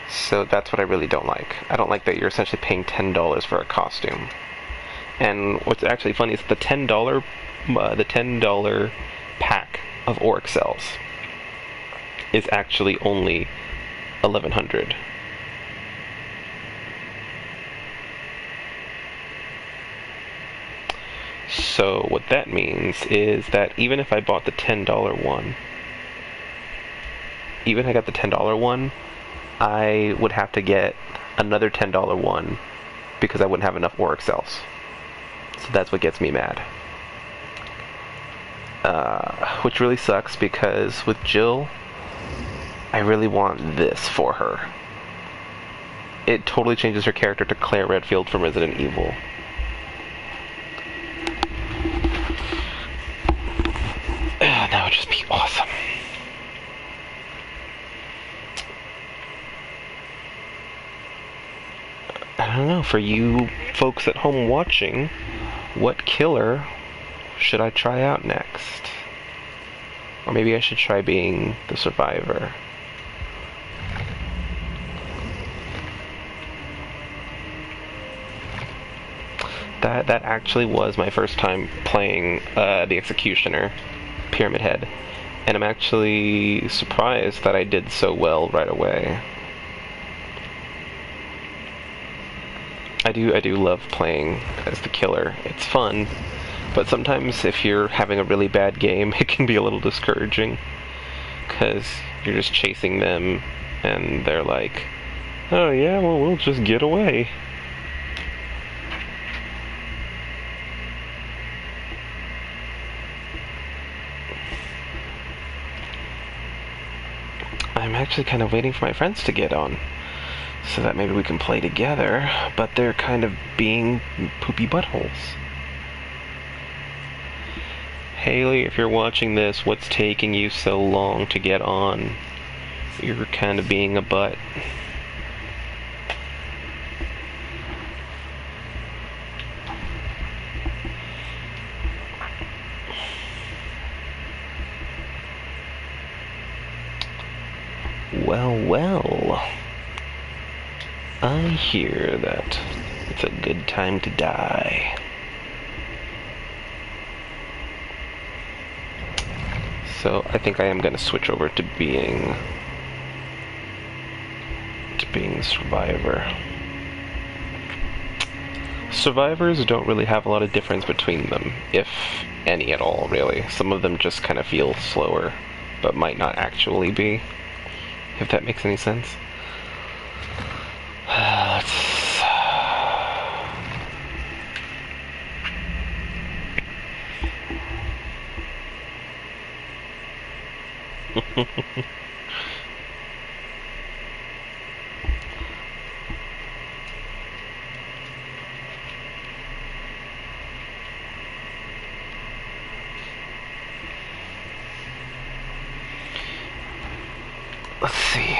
So that's what I really don't like. I don't like that you're essentially paying $10 for a costume. And what's actually funny is the $10 pack of Auric cells is actually only 1,100. So what that means is that even if I bought the $10 one, even if I got the $10 one, I would have to get another $10 one because I wouldn't have enough Auric cells. So that's what gets me mad. Which really sucks because with Jill, I really want this for her. It totally changes her character to Claire Redfield from Resident Evil. That would just be awesome. I don't know, for you folks at home watching, what killer should I try out next? Or maybe I should try being the survivor. That actually was my first time playing the Executioner, Pyramid Head, and I'm actually surprised that I did so well right away. I do love playing as the killer. It's fun, but sometimes if you're having a really bad game, it can be a little discouraging, because you're just chasing them, and they're like, oh yeah, well, we'll just get away. I'm actually kind of waiting for my friends to get on, so that maybe we can play together, but they're kind of being poopy buttholes. Haley, if you're watching this, what's taking you so long to get on? You're kind of being a butt. Well, I hear that it's a good time to die. So I think I am going to switch over to being Survivor. Survivors don't really have a lot of difference between them, if any at all, really. Some of them just kind of feel slower, but might not actually be, if that makes any sense. Let's see.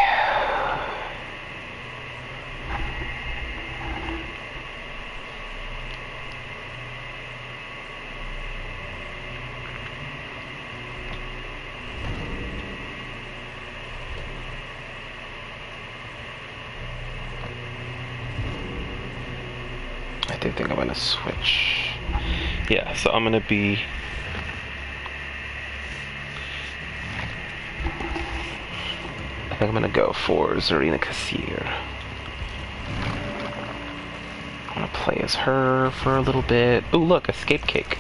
I do think I'm gonna switch. Yeah, so I'm gonna be I think I'm gonna go for Zarina Kassir. I'm gonna play as her for a little bit. Ooh, look, escape cake.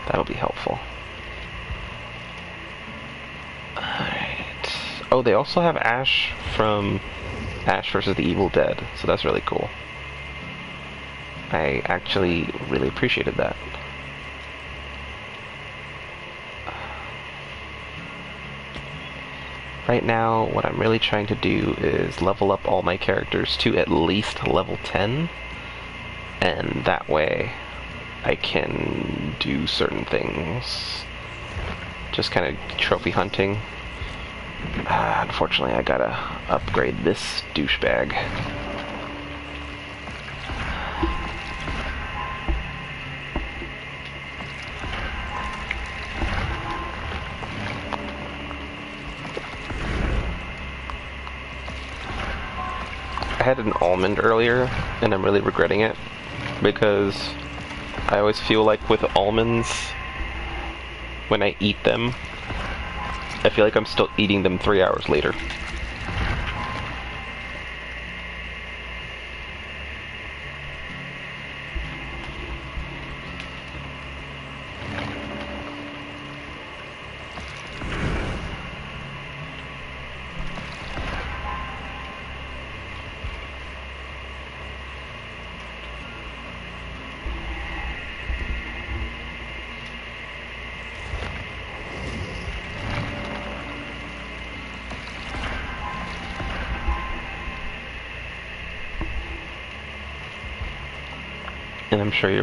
That'll be helpful. Alright. Oh, they also have Ash from Ash vs. the Evil Dead, so that's really cool. I actually really appreciated that. Right now, what I'm really trying to do is level up all my characters to at least level 10, and that way I can do certain things. Just kind of trophy hunting. Unfortunately, I gotta upgrade this douchebag. I had an almond earlier, and I'm really regretting it, because I always feel like with almonds, when I eat them, I feel like I'm still eating them 3 hours later. and I'm sure you're